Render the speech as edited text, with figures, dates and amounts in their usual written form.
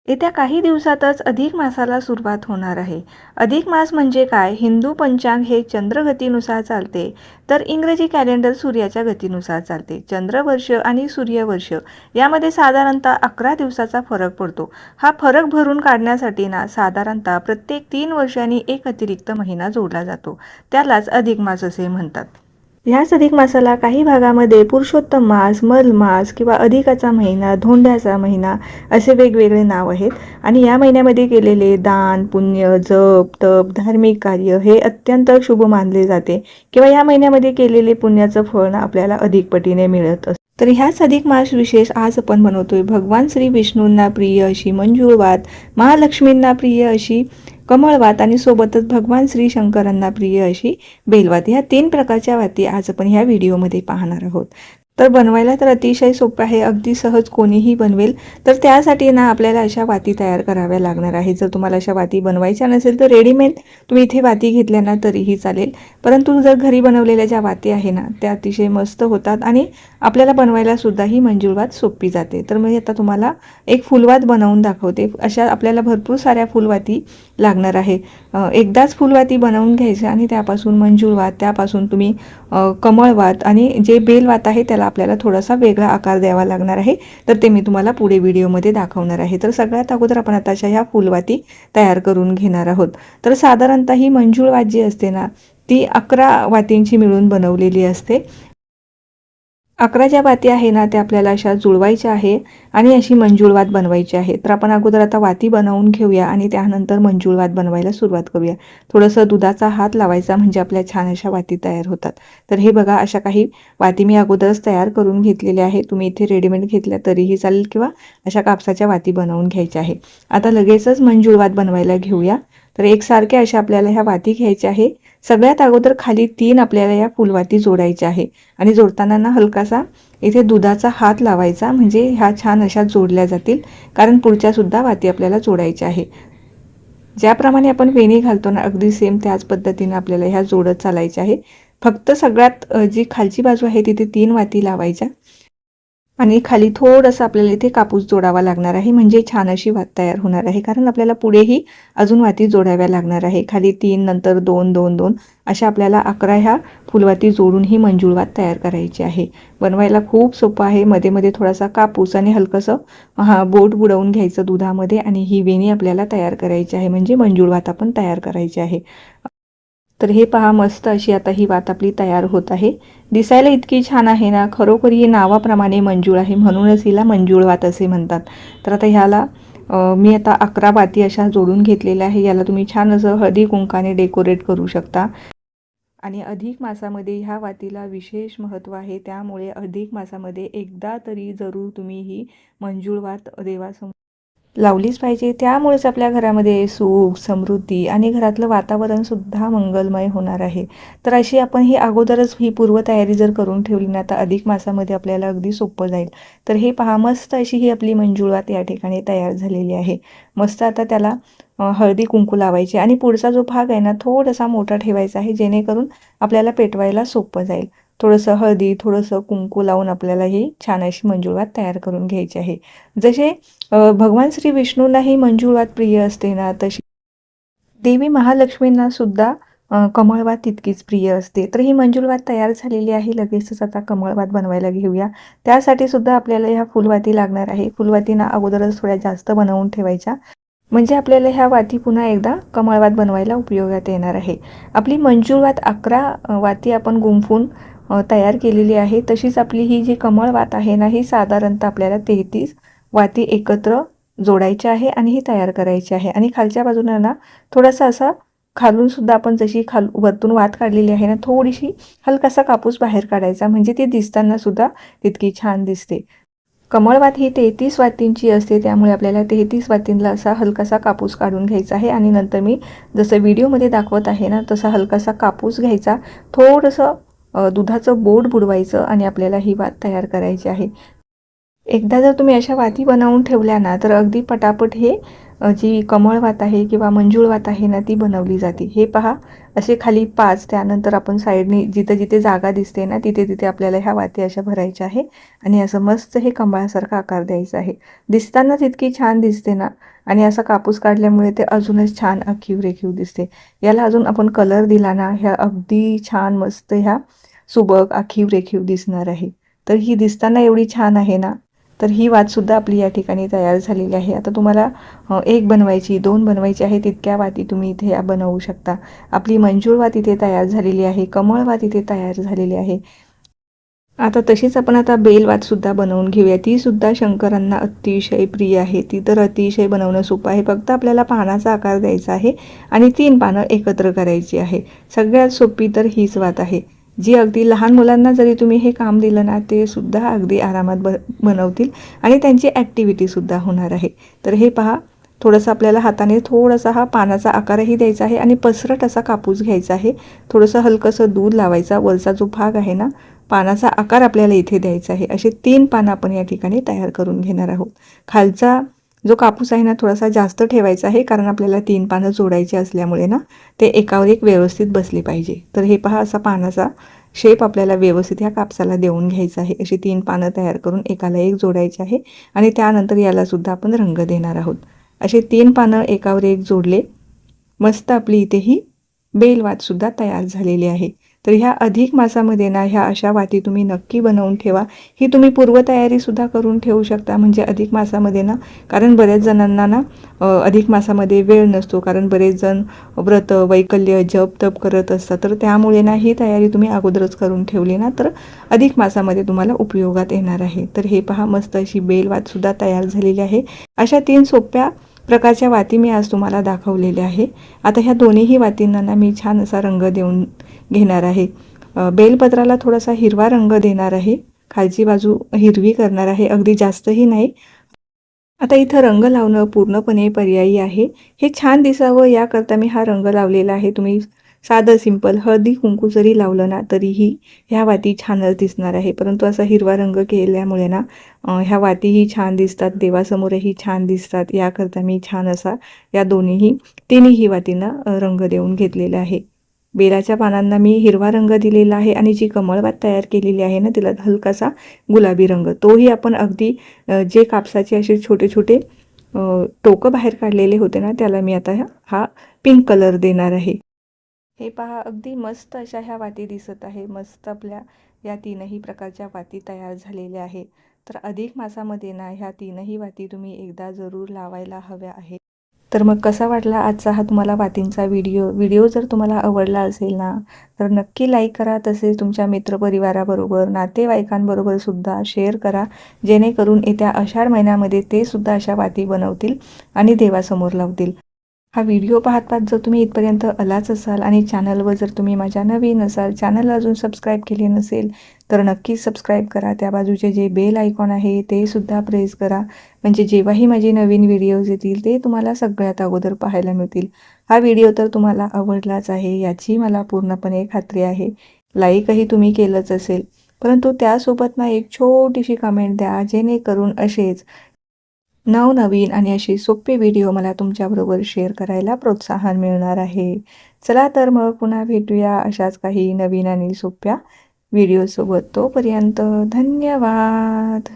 येत्या काही दिवसातच अधिक मासाला सुरुवात होणार आहे. अधिक मास म्हणजे काय? हिंदू पंचांग हे चंद्रगतीनुसार चालते, तर इंग्रजी कॅलेंडर सूर्याच्या गतीनुसार चालते. चंद्रवर्ष आणि सूर्यवर्ष यामध्ये साधारणतः 11 दिवसाचा फरक पडतो. हा फरक भरून काढण्यासाठी साधारणतः प्रत्येक 3 वर्षांनी एक अतिरिक्त महिना जोडला जातो. त्यालाच अधिक मास असे म्हणतात. ह्याच अधिक मासाला काही भागामध्ये पुरुषोत्तम मास, मलमास किंवा अधिकाचा महिना, धोंड्याचा महिना असे वेगवेगळे नाव आहेत. आणि या महिन्यामध्ये केलेले दान, पुण्य, जप, तप, धार्मिक कार्य हे अत्यंत शुभ मानले जाते किंवा या महिन्यामध्ये केलेले पुण्याचं फळ आपल्याला अधिक पटीने मिळत असते. तर ह्याच अधिक मास विशेष आज आपण बनवतोय भगवान श्री विष्णूंना प्रिय अशी मंजुळवात, महालक्ष्मींना प्रिय अशी कमळवात आणि सोबतच भगवान श्री शंकरांना प्रिय अशी बेलवात. ह्या 3 प्रकारच्या वाती आज आपण ह्या व्हिडिओमध्ये पाहणार आहोत. तर बनवायला तर अतिशय सोपं आहे, अगदी सहज कोणीही बनवेल. तर त्यासाठी आपल्याला अशा वाती तयार कराव्या लागणार आहे. जर तुम्हाला अशा वाती बनवायच्या नसेल तर रेडीमेड तुम्ही इथे वाती घेतल्या तरीही चालेल, परंतु जर घरी बनवलेल्या ज्या वाती आहे त्या अतिशय मस्त होतात आणि आपल्याला बनवायला सुद्धा ही मंजुळवात सोपी जाते. तर मी आता तुम्हाला एक फुलवात बनवून दाखवते. अशा आपल्याला भरपूर साऱ्या फुलवाती लागणार आहे. एकदाच फुलवाती बनवून घ्यायच्या आणि त्यापासून मंजुळवात, त्यापासून तुम्ही कमळवात आणि जे बेलवात आहे त्याला आपल्याला थोडासा वेगळा आकार द्यावा लागणार आहे. तर ते मी तुम्हाला पुढे व्हिडिओमध्ये दाखवणार आहे. तर सगळ्यात अगोदर आपण आता अशा ह्या फुलवाती तयार करून घेणार आहोत. तर साधारणतः ही मंजुळवात जी असते ती 11 वातींची मिळून बनवलेली असते. 11 ज्या वाती आहे त्या आपल्याला अशा जुळवायच्या आहे आणि अशी मंजुळवात बनवायची आहे. तर आपण अगोदर आता वाती बनवून घेऊया आणि त्यानंतर मंजुळवात बनवायला सुरुवात करूया. थोडंसं दुधाचा हात लावायचा म्हणजे आपल्या छान अशा वाती तयार होतात. तर हे बघा, अशा काही वाती मी अगोदरच तयार करून घेतलेल्या आहे. तुम्ही इथे रेडीमेड घेतल्या तरीही चालेल किंवा अशा कापसाच्या वाती बनवून घ्यायच्या आहे. आता लगेचच मंजुळवात बनवायला घेऊया. तर एकसारख्या अशा आपल्याला ह्या वाती घ्यायच्या आहे. सगळ्यात अगोदर खाली 3 आपल्याला या फुलवाती जोडायच्या आहे आणि जोडताना हलकासा इथे दुधाचा हात लावायचा म्हणजे ह्या छान अशा जोडल्या जातील, कारण पुढच्या सुद्धा वाती आपल्याला जोडायच्या आहे. ज्याप्रमाणे आपण वेणी घालतो अगदी सेम त्याच पद्धतीने आपल्याला ह्या जोडत चालायच्या आहे. फक्त सगळ्यात जी खालची बाजू आहे तिथे 3 वाती लावायच्या आणि खाली थोडंसं आपल्याला इथे कापूस जोडावा लागणार आहे म्हणजे छान अशी वात तयार होणार आहे. कारण आपल्याला पुढेही अजून वाती जोडाव्या लागणार आहे. खाली 3 नंतर 2 2 2 अशा आपल्याला 11 ह्या फुलवाती जोडून ही मंजुळवात तयार करायची आहे. बनवायला खूप सोपं आहे. मध्ये मध्ये थोडासा कापूस आणि हलकंसं बोट बुडवून घ्यायचं दुधामध्ये आणि ही वेणी आपल्याला तयार करायची आहे म्हणजे मंजुळवात आपण तयार करायची आहे. तर हे पहा, मस्त अशी आता ही वात आपली तयार होत आहे. दिसायला इतकी छान आहे खरोखर ही नावाप्रमाणे मंजूळ आहे, म्हणूनच हिला मंजुळवात असे म्हणतात. तर आता ह्याला मी आता 11 वाती अशा जोडून घेतलेल्या आहे. याला तुम्ही छान असं हळदी कुंकाने डेकोरेट करू शकता. आणि अधिक मासामध्ये ह्या वातीला विशेष महत्त्व आहे, त्यामुळे अधिक मासामध्ये एकदा तरी जरूर तुम्ही ही मंजुळवात देवासमोर लावलीच पाहिजे. त्यामुळेच आपल्या घरामध्ये सुख, समृद्धी आणि घरातलं वातावरण सुद्धा मंगलमय होणार आहे. तर अशी आपण ही अगोदरच ही पूर्वतयारी जर करून ठेवली तर अधिक मासामध्ये आपल्याला अगदी सोपं जाईल. तर हे पहा, मस्त अशी ही आपली मंजुळवात या ठिकाणी तयार झालेली आहे. मस्त आता त्याला हळदी कुंकू लावायचे आणि पुढचा जो भाग आहे थोडासा मोठा ठेवायचा आहे जेणेकरून आपल्याला पेटवायला सोपं जाईल. थोडंसं हळदी, थोडंसं कुंकू लावून आपल्याला ही छान अशी मंजुळवात तयार करून घ्यायची आहे. जसे भगवान श्री विष्णूंना ही मंजुळवात प्रिय असते तशी देवी महालक्ष्मींना सुद्धा कमळवात तितकीच प्रिय असते. तर ही मंजुळवात तयार झालेली आहे. लगेचच आता कमळवात बनवायला घेऊया. त्यासाठी सुद्धा आपल्याला ह्या फुलवाती लागणार आहे. फुलवातींना अगोदरच थोड्या जास्त बनवून ठेवायच्या म्हणजे आपल्याला ह्या वाती पुन्हा एकदा कमळवात बनवायला उपयोगात येणार आहे. आपली मंजुळवात 11 वाती आपण गुंफून तयार केलेली आहे. तशीच आपली ही जी कमळवात आहे ही साधारणतः आपल्याला 33 वाती एकत्र जोडायच्या आहे आणि ही तयार करायची आहे. आणि खालच्या बाजूला थोडासा असा खालून सुद्धा आपण जशी वरतून वात काढलेली आहे थोडीशी हलकासा कापूस बाहेर काढायचा म्हणजे ती दिसताना सुद्धा तितकी छान दिसते. कमळवात ही 33 वातींची असते, त्यामुळे आपल्याला 33 वातींना असा हलकासा कापूस काढून घ्यायचा आहे. आणि नंतर मी जसं व्हिडिओमध्ये दाखवत आहे तसा हलकासा कापूस घ्यायचा, थोडंसं दुधाचं बोट बुडवायचं आणि आपल्याला ही वात तयार करायची आहे. एकदा जर तुम्ही अशा वाती बनवून ठेवल्या तर अगदी पटापट हे जी कमळवात आहे किंवा मंजुळवात आहे ना ती बनवली जाते. हे पहा असे खाली 5, त्यानंतर आपण साईडनी जिथे जिथे जागा दिसते ना तिथे तिथे आपल्याला ह्या वाती अशा भरायच्या आहे आणि असं मस्त हे कमळासारखा आकार द्यायचा आहे. दिसतानाच इतकी छान दिसते ना आणि असा कापूस काढल्यामुळे ते अजूनच छान आखीव रेखीव दिसते. याला अजून आपण कलर दिला ना ह्या अगदी छान मस्त ह्या सुबक आखीव रेखीव दिसणार आहे. तर ही दिसताना एवढी छान आहे ना, तर ही वातसुद्धा आपली या ठिकाणी तयार झालेली आहे. आता तुम्हाला 1 बनवायची, 2 बनवायची आहे तितक्या वाती तुम्ही इथे या बनवू शकता. आपली मंजूळ वात इथे तयार झालेली आहे, कमळ वात इथे तयार झालेली आहे. आता तशीच आपण आता बेलवातसुद्धा बनवून घेऊया. ती सुद्धा शंकरांना अतिशय प्रिय आहे. ती तर अतिशय बनवणं सोपं आहे. फक्त आपल्याला पानाचा आकार द्यायचा आहे आणि 3 पानं एकत्र करायची आहे. सगळ्यात सोपी तर हीच वात आहे, जी अगदी लहान मुलांना जरी तुम्ही हे काम दिलं ना ते सुद्धा अगदी आरामात बनवतील आणि त्यांची ॲक्टिव्हिटीसुद्धा होणार आहे. तर हे पहा, थोडंसं आपल्याला हाताने थोडासा हा पानाचा आकारही द्यायचा आहे आणि पसरट असा कापूस घ्यायचा आहे. थोडंसं हलकंसं दूध लावायचा. वरचा जो भाग आहे ना, पानाचा आकार आपल्याला इथे द्यायचा आहे. असे 3 पानं आपण या ठिकाणी तयार करून घेणार आहोत. खालचा जो कापूस आहे ना थोडासा जास्त ठेवायचा आहे, कारण आपल्याला 3 पानं जोडायची असल्यामुळे ना ते एकावर एक व्यवस्थित बसले पाहिजे. तर हे पहा, असा पानाचा शेप आपल्याला व्यवस्थित ह्या कापसाला देऊन घ्यायचा आहे. अशी 3 पानं तयार करून एकाला एक जोडायचे आहे आणि त्यानंतर याला सुद्धा आपण रंग देणार आहोत. असे 3 पानं एकावर एक जोडले, मस्त आपली इथे ही बेलवातसुद्धा तयार झालेली आहे. तर ह्या अधिक मासामध्ये ना ह्या अशा वाती तुम्ही नक्की बनवून ठेवा. ही तुम्ही पूर्वतयारीसुद्धा करून ठेवू शकता, म्हणजे अधिक मासामध्ये ना, कारण बऱ्याच जणांना ना अधिक मासामध्ये वेळ नसतो, कारण बरेच जण व्रत, वैकल्य, जप तप करत असतात. तर त्यामुळे ना ही तयारी तुम्ही अगोदरच करून ठेवली ना तर अधिक मासामध्ये तुम्हाला उपयोगात येणार आहे. तर हे पहा, मस्त अशी बेलवातसुद्धा तयार झालेली आहे. अशा 3 सोप्या प्रकारच्या वाती मी आज तुम्हाला दाखवलेल्या आहे. आता ह्या दोन्हीही वातींना ना मी छान असा रंग देऊन घेणार आहे. बेलपत्राला थोडासा हिरवा रंग देणार आहे, खालची बाजू हिरवी करणार आहे, अगदी जास्तही नाही. आता इथं रंग लावणं पूर्णपणे पर्यायी आहे. हे छान दिसावं याकरता मी हा रंग लावलेला आहे. तुम्ही साधं सिंपल हळदी कुंकू जरी लावलं ना तरीही ह्या वाती छानच दिसणार आहे. परंतु असा हिरवा रंग केल्यामुळे ना ह्या वातीही छान दिसतात, देवासमोरही छान दिसतात. याकरता मी छान असा या तिन्ही वातींना रंग देऊन घेतलेला आहे. बेलाच्या पानांना मी हिरवा रंग दिलेला आहे आणि जी कमळवात तयार केलेली आहे ना तिला हलकासा गुलाबी रंग, तोही आपण अगदी जे कापसाचे असे छोटे छोटे टोकं बाहेर काढलेले होते ना त्याला मी आता हा पिंक कलर देणार आहे. हे पहा, अगदी मस्त अशा ह्या वाती दिसत आहे. मस्त आपल्या या 3ही प्रकारच्या वाती तयार झालेल्या आहे. तर अधिक मासामध्ये ना ह्या 3ही वाती तुम्ही एकदा जरूर लावायला हव्या आहेत. तर मग कसा वाटला आजचा हा तुम्हाला वातींचा व्हिडिओ जर तुम्हाला आवडला असेल ना तर नक्की लाईक करा. तसेच तुमच्या मित्रपरिवाराबरोबर, नातेवाईकांबरोबर सुद्धा शेअर करा, जेणेकरून येत्या आषाढ महिन्यामध्ये ते सुद्धा अशा वाती बनवतील आणि देवासमोर लावतील. हा व्हिडिओ पाहत जर तुम्ही इथपर्यंत आलाच असाल आणि चॅनलवर जर तुम्ही माझ्या नवीन असाल, चॅनलला अजून सबस्क्राईब केले नसेल तर नक्कीच सबस्क्राईब करा. त्या बाजूचे जे बेल आयकॉन आहे ते सुद्धा प्रेस करा, म्हणजे जेव्हाही माझे नवीन व्हिडिओज येतील ते तुम्हाला सगळ्यात अगोदर पाहायला मिळतील. हा व्हिडिओ तर तुम्हाला आवडलाच आहे याची मला पूर्णपणे खात्री आहे. लाईकही तुम्ही केलंच असेल, परंतु त्यासोबत ना एक छोटीशी कमेंट द्या, जेणेकरून असेच नवनवीन आणि असे सोपे व्हिडिओ मला तुमच्याबरोबर शेअर करायला प्रोत्साहन मिळणार आहे. चला तर मग पुन्हा भेटूया अशाच काही नवीन आणि सोप्या व्हिडिओसोबत. तोपर्यंत धन्यवाद.